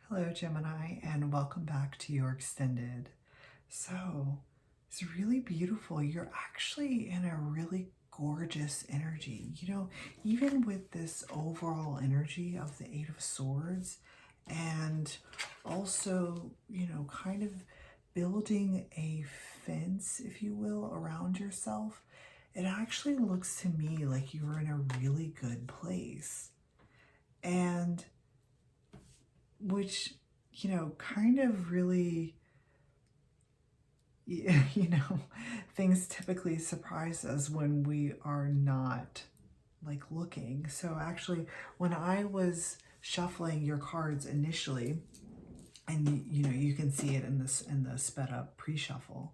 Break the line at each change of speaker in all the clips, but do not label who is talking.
Hello, Gemini, and welcome back to your extended. So, it's really beautiful. You're actually in a really gorgeous energy. Even with this overall energy of the Eight of Swords, and also, kind of building a fence, if you will, around yourself, it actually looks to me like you're in a really good place. And which, kind of really, you know, things typically surprise us when we are not like looking. So actually, when I was shuffling your cards initially, and you can see it in the sped up pre-shuffle,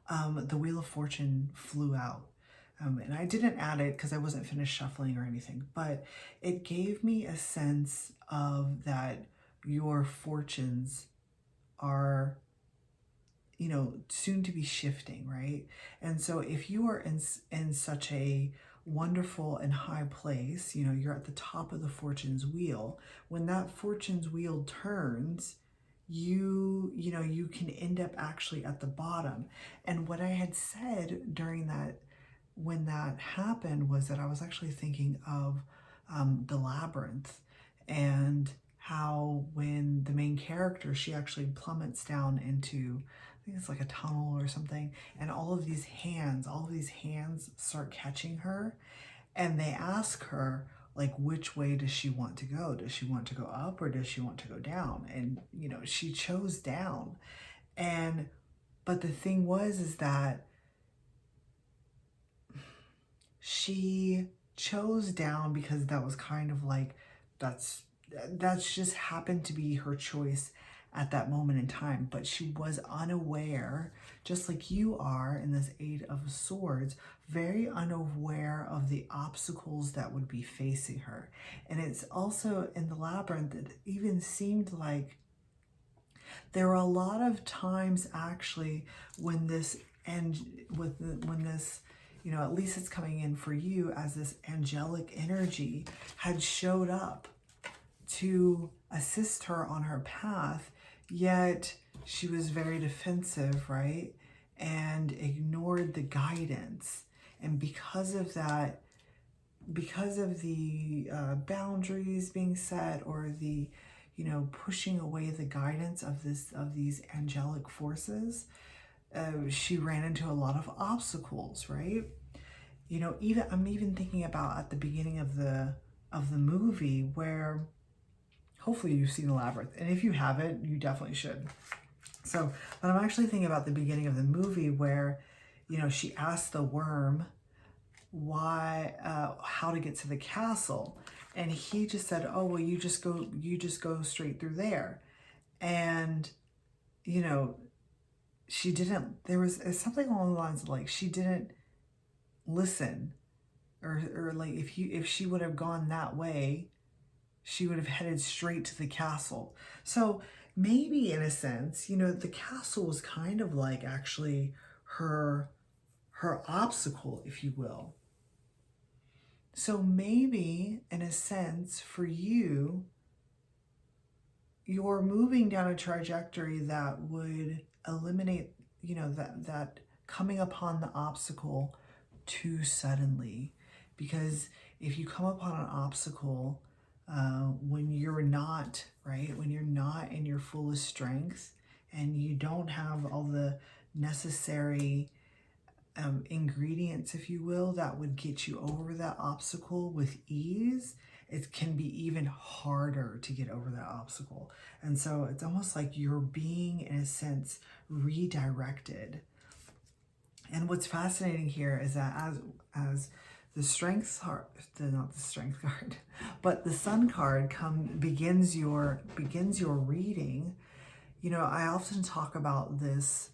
the Wheel of Fortune flew out. And I didn't add it because I wasn't finished shuffling or anything, but it gave me a sense of that your fortunes are, soon to be shifting, right? And so if you are in such a wonderful and high place, you're at the top of the fortune's wheel. When that fortune's wheel turns, you can end up actually at the bottom. And what I had said during that, when that happened, was that I was actually thinking of the labyrinth, and how when the main character, she actually plummets down into, I think it's like a tunnel or something, and all of these hands start catching her, and they ask her, like, which way does she want to go? Does she want to go up, or does she want to go down? And she chose down. And but the thing was is that she chose down because that was kind of like, that's just happened to be her choice at that moment in time. But she was unaware, just like you are in this Eight of Swords, very unaware of the obstacles that would be facing her. And it's also in the labyrinth, it even seemed like there were a lot of times actually when this, and when this, at least it's coming in for you as this angelic energy had showed up to assist her on her path, yet she was very defensive, right? And ignored the guidance. And because of that, because of the boundaries being set, or the, pushing away the guidance of these angelic forces, she ran into a lot of obstacles, right? I'm even thinking about at the beginning of the movie, where hopefully you've seen the labyrinth, and if you haven't, you definitely should. So, but I'm actually thinking about the beginning of the movie where, she asked the worm why, how to get to the castle, and he just said, "Oh, well, you just go straight through there," and she didn't. There was something along the lines of, like, she didn't listen, or like, if she would have gone that way, she would have headed straight to the castle. So maybe in a sense, the castle was kind of like actually her obstacle, if you will. So maybe in a sense for you, you're moving down a trajectory that would eliminate, that coming upon the obstacle too suddenly. Because if you come upon an obstacle when you're not, right, when you're not in your fullest strength, and you don't have all the necessary ingredients, if you will, that would get you over that obstacle with ease, it can be even harder to get over that obstacle. And so it's almost like you're being, in a sense, redirected. And what's fascinating here is that as the strength card, not the strength card, but the sun card begins your reading. I often talk about this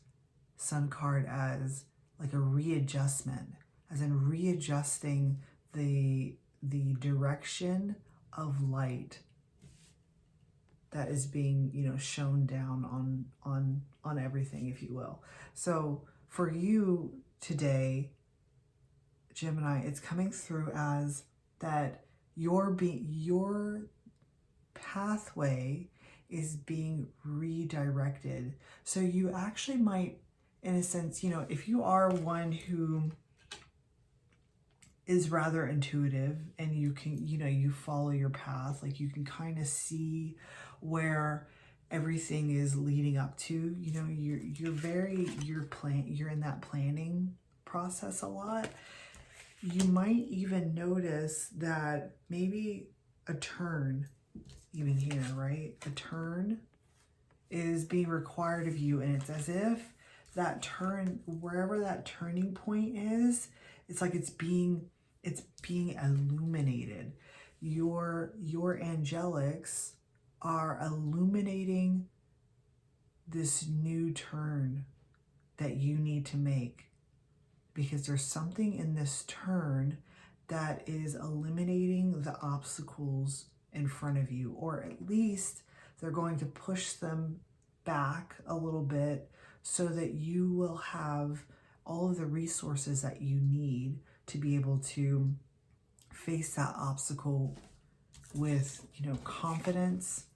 sun card as like a readjustment, as in readjusting the direction of light that is being, shown down on everything, if you will. So for you today, Gemini, it's coming through as that your pathway is being redirected. So you actually might, in a sense, you know, if you are one who is rather intuitive and you can, you know, you follow your path, like you can kind of see where everything is leading up to, you know, you're in that planning process a lot. You might even notice that maybe a turn, even here, right? A turn is being required of you, and it's as if that turn, wherever that turning point is, it's like it's being illuminated. Your angelics are illuminating this new turn that you need to make, because there's something in this turn that is eliminating the obstacles in front of you, or at least they're going to push them back a little bit so that you will have all of the resources that you need to be able to face that obstacle with, you know, confidence,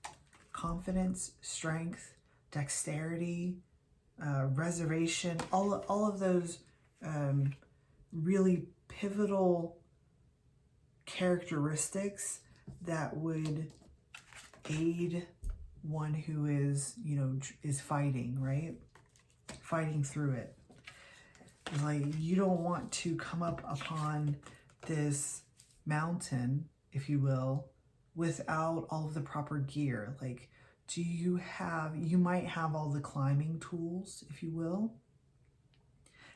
strength, dexterity, reservation, all of those really pivotal characteristics that would aid one who is, you know, is fighting, right? Fighting through it. Like, you don't want to come up upon this mountain, if you will, without all of the proper gear. Like, you might have all the climbing tools, if you will,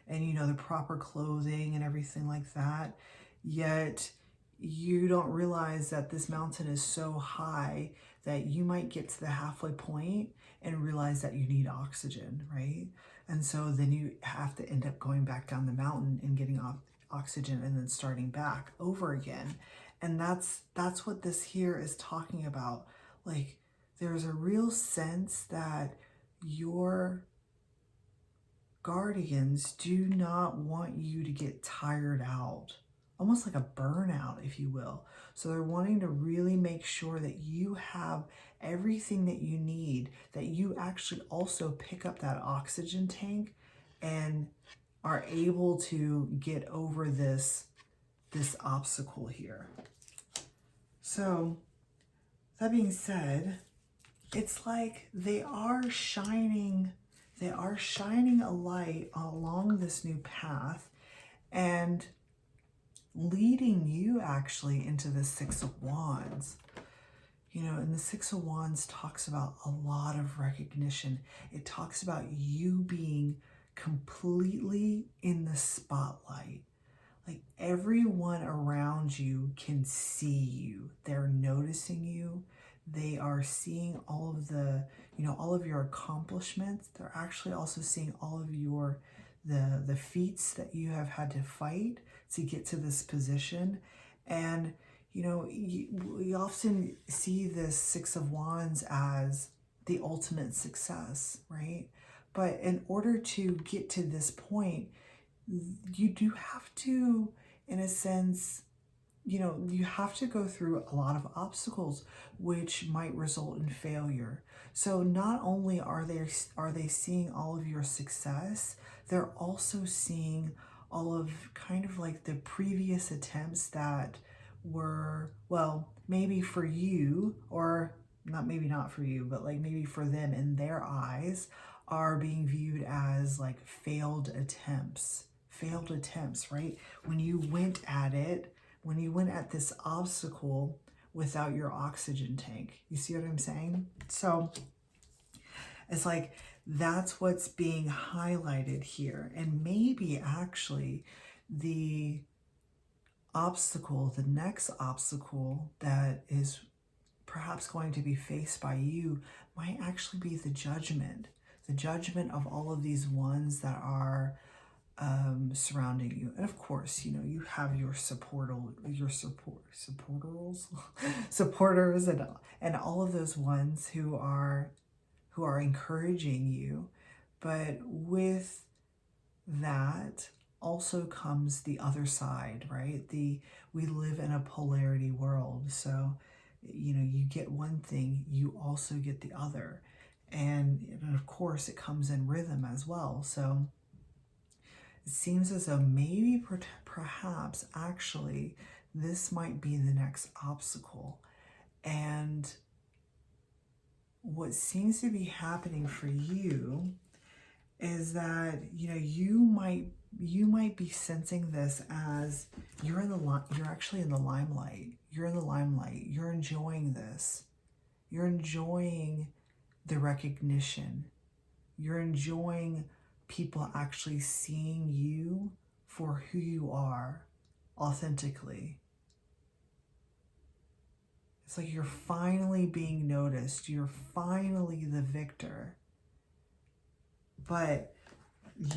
and, you know, the proper clothing and everything like that, yet you don't realize that this mountain is so high that you might get to the halfway point and realize that you need oxygen, right? And so then you have to end up going back down the mountain and getting oxygen and then starting back over again. And that's what this here is talking about. Like, there's a real sense that your guardians do not want you to get tired out, almost like a burnout, if you will. So they're wanting to really make sure that you have everything that you need, that you actually also pick up that oxygen tank and are able to get over this obstacle here. So that being said, it's like they are shining a light along this new path and leading you actually into the Six of Wands. You know, and the Six of Wands talks about a lot of recognition. It talks about you being completely in the spotlight. Like, everyone around you can see you. They're noticing you. They are seeing all of the, you know, all of your accomplishments. They're actually also seeing all of your, the feats that you have had to fight to get to this position. And, you know, we often see this Six of Wands as the ultimate success, right? But in order to get to this point, you do have to, in a sense, you know, you have to go through a lot of obstacles, which might result in failure. So not only are they seeing all of your success, they're also seeing all of kind of like the previous attempts that were, well, maybe for you, or maybe not for you, but like maybe for them in their eyes, are being viewed as like failed attempts, right? When you went at this obstacle without your oxygen tank. You see what I'm saying? So it's like, that's what's being highlighted here. And maybe actually the next obstacle that is perhaps going to be faced by you might actually be the judgment of all of these ones that are surrounding you. And of course, you know, you have your supporters and all of those ones who are encouraging you. But with that also comes the other side, right? We live in a polarity world. So you know, you get one thing, you also get the other. And of course, it comes in rhythm as well. So it seems as though maybe, perhaps, actually, this might be the next obstacle. And what seems to be happening for you is that, you know, you might be sensing this as you're actually in the limelight. You're in the limelight. You're enjoying this. You're enjoying the recognition. You're enjoying people actually seeing you for who you are authentically. It's like you're finally being noticed. You're finally the victor. But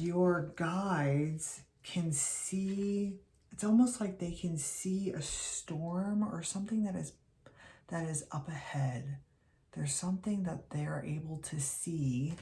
your guides can see, it's almost like they can see a storm or something that is up ahead. There's something that they're able to see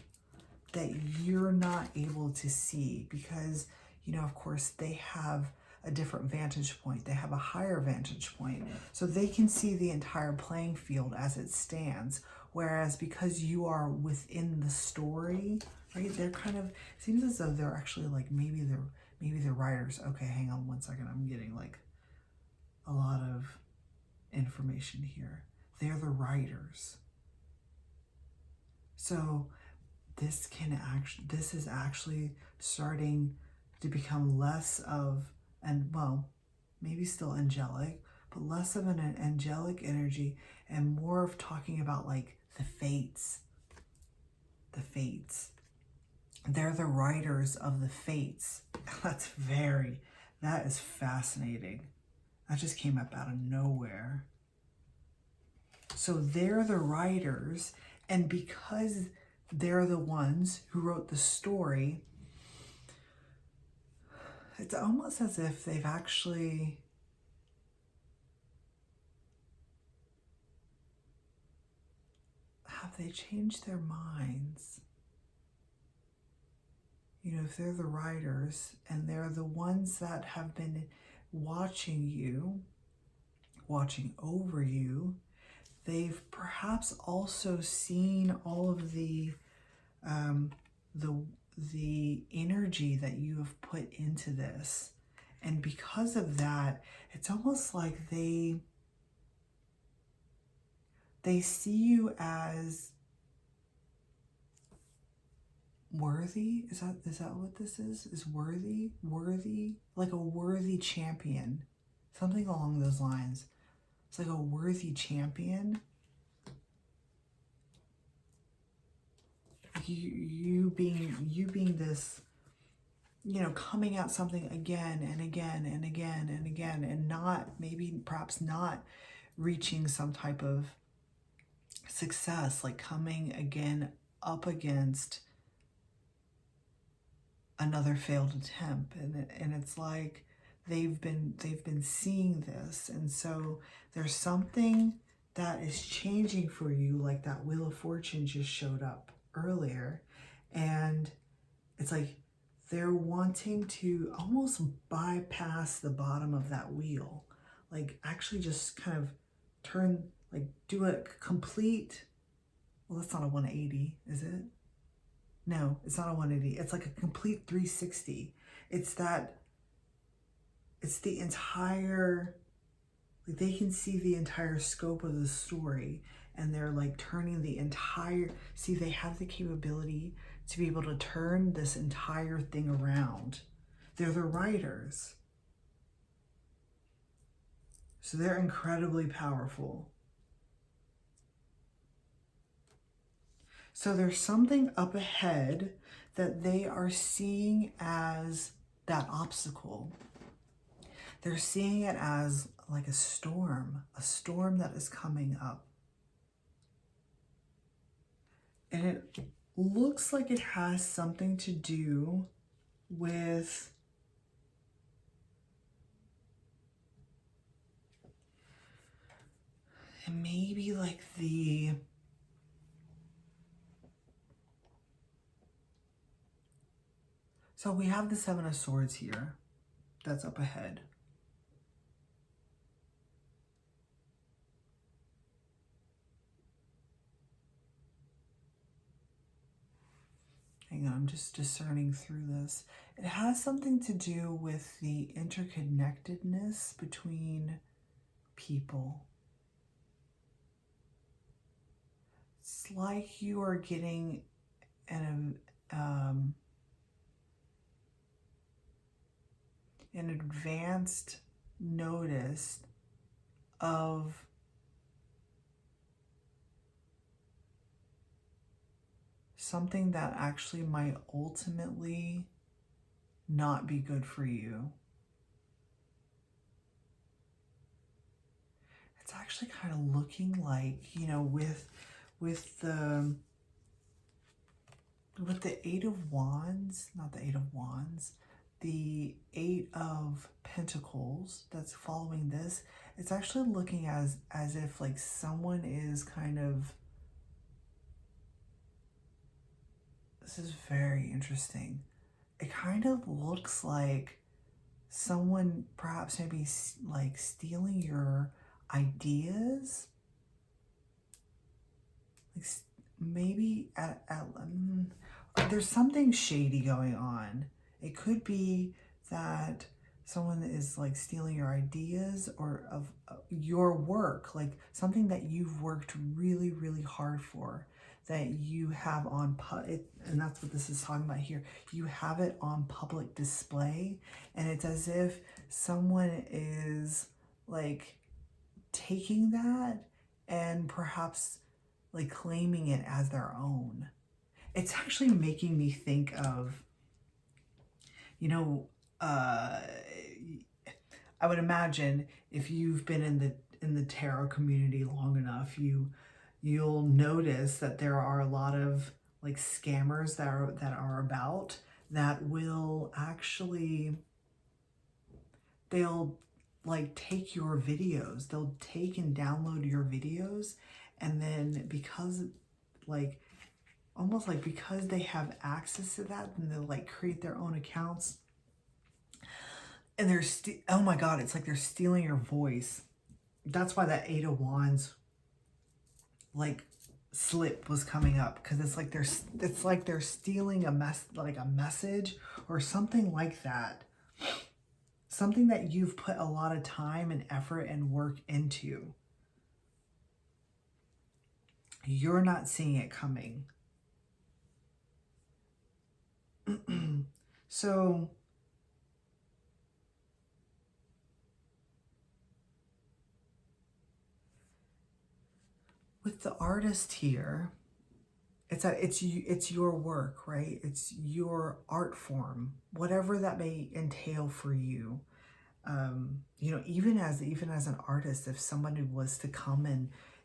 that you're not able to see because, you know, of course, they have a different vantage point. They have a higher vantage point. So they can see the entire playing field as it stands. Whereas because you are within the story, right, they're kind of, seems as though they're actually like, maybe they're writers. Okay, hang on one second. I'm getting like a lot of information here. They're the writers. So this is actually starting to become less of, and well, maybe still angelic, but less of an angelic energy and more of talking about like the fates. The fates. They're the writers of the fates. That is fascinating. That just came up out of nowhere. So they're the writers, and because they're the ones who wrote the story, it's almost as if they've actually have they changed their minds? You know, if they're the writers and they're the ones that have been watching you, watching over you, they've perhaps also seen all of the energy that you have put into this. And because of that, it's almost like they see you as worthy. Is that what this is? Is worthy? Worthy? Like a worthy champion. Something along those lines. It's like a worthy champion. You being this, you know, coming at something again and again and again and again, and perhaps not reaching some type of success, like coming again up against another failed attempt, and it's like they've been seeing this, and so there's something that is changing for you, like that Wheel of Fortune just showed up earlier, and it's like they're wanting to almost bypass the bottom of that wheel, like actually just kind of turn, like do a complete, well, that's not a 180, is it? No, it's not a 180. It's like a complete 360. It's the entire, like they can see the entire scope of the story, and they're like turning the entire, see, they have the capability to be able to turn this entire thing around. They're the writers. So they're incredibly powerful. So there's something up ahead that they are seeing as that obstacle. They're seeing it as like a storm that is coming up. And it looks like it has something to do with maybe like so we have the Seven of Swords here that's up ahead. hang on, I'm just discerning through this. It has something to do with the interconnectedness between people. It's like you are getting an advanced notice of something that actually might ultimately not be good for you. It's actually kind of looking like, you know, with the Eight of Wands, not the Eight of Wands, the Eight of Pentacles that's following this, it's actually looking as if like someone is kind of, this is very interesting. It kind of looks like someone perhaps maybe like stealing your ideas, like maybe there's something shady going on. It could be that someone is like stealing your ideas or of your work, like something that you've worked really, really hard for, that you have on and that's what this is talking about here. You have it on public display, and it's as if someone is like taking that and perhaps like claiming it as their own. It's actually making me think of, you know, I would imagine if you've been in the tarot community long enough, you'll notice that there are a lot of like scammers that are about that will actually, they'll like take your videos, they'll take and download your videos, and then because like almost like because they have access to that, and they'll like create their own accounts, and they're oh my god, it's like they're stealing your voice. That's why that Eight of Wands like slip was coming up, because it's like they're stealing a message or something like that. Something that you've put a lot of time and effort and work into. You're not seeing it coming. So with the artist here, it's your work, right? It's your art form, whatever that may entail for you. You know, even as an artist, if somebody was to come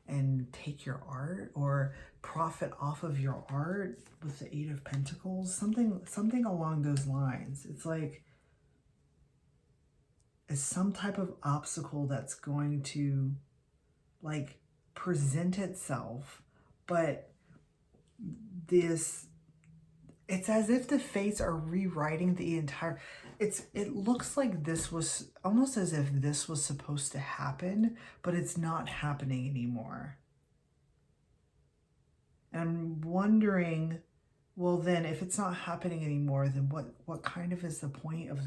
and take your art or profit off of your art with the Eight of Pentacles, something along those lines. It's like it's some type of obstacle that's going to like present itself, but it's as if the fates are rewriting the entire, it looks like this was almost as if this was supposed to happen, but it's not happening anymore. And I'm wondering, well then if it's not happening anymore, then what kind of is the point of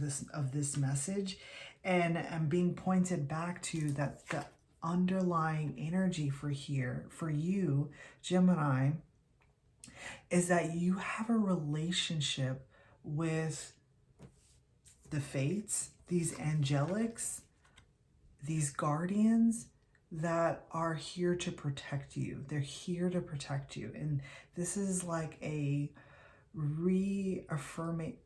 this message? And I'm being pointed back to that the underlying energy for you, Gemini, is that you have a relationship with the fates, these angelics, these guardians that are here to protect you. They're here to protect you. And this is like a reaffirming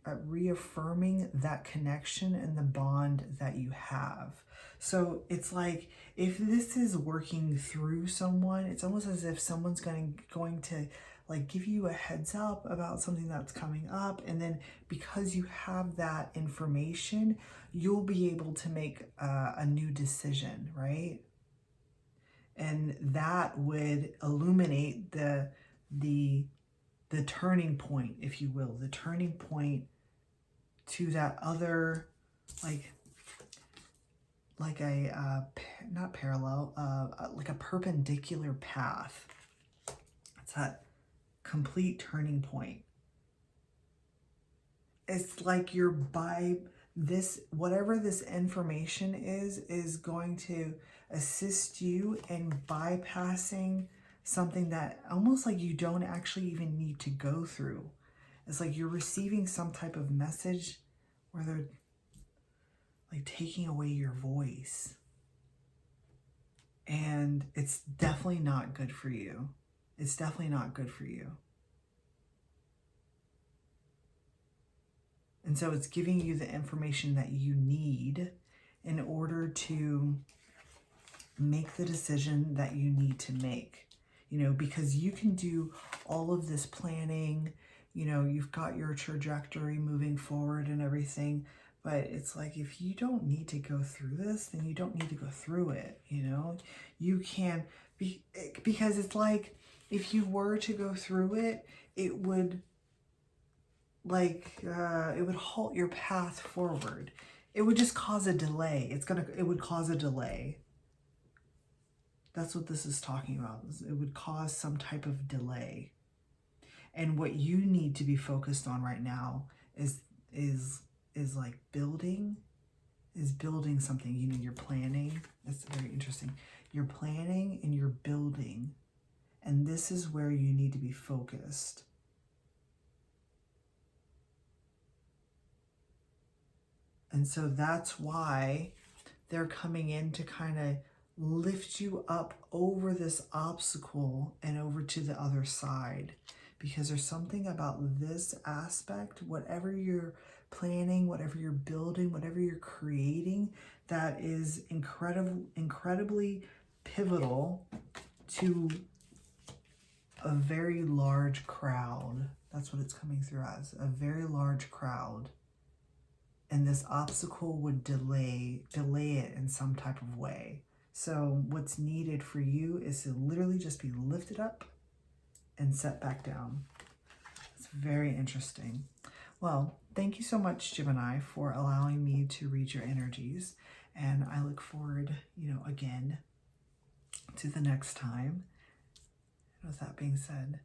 that connection and the bond that you have. So it's like if this is working through someone, it's almost as if someone's going to like give you a heads up about something that's coming up, and then because you have that information, you'll be able to make a new decision, right? And that would illuminate the turning point, if you will, the turning point to that other, like a not parallel, like a perpendicular path. It's that complete turning point. it's like you're by this, whatever this information is going to assist you in bypassing something that almost like you don't actually even need to go through. It's like you're receiving some type of message where they're like taking away your voice. And it's definitely not good for you. It's definitely not good for you. And so it's giving you the information that you need in order to make the decision that you need to make. You know, because you can do all of this planning, you know, you've got your trajectory moving forward and everything, but it's like, if you don't need to go through this, then you don't need to go through it, you know? You can, because it's like, if you were to go through it, it would, like, it would halt your path forward. It would just cause a delay. It would cause a delay. That's what this is talking about. It would cause some type of delay. And what you need to be focused on right now is like building something. You know, you're planning. That's very interesting. You're planning and you're building. And this is where you need to be focused. And so that's why they're coming in to kind of lift you up over this obstacle and over to the other side. Because there's something about this aspect, whatever you're planning, whatever you're building, whatever you're creating, that is incredibly pivotal to a very large crowd. That's what it's coming through as, a very large crowd. And this obstacle would delay it in some type of way. So what's needed for you is to literally just be lifted up and set back down. It's very interesting. Well, thank you so much, Gemini, for allowing me to read your energies. And I look forward, you know, again to the next time. And with that being said,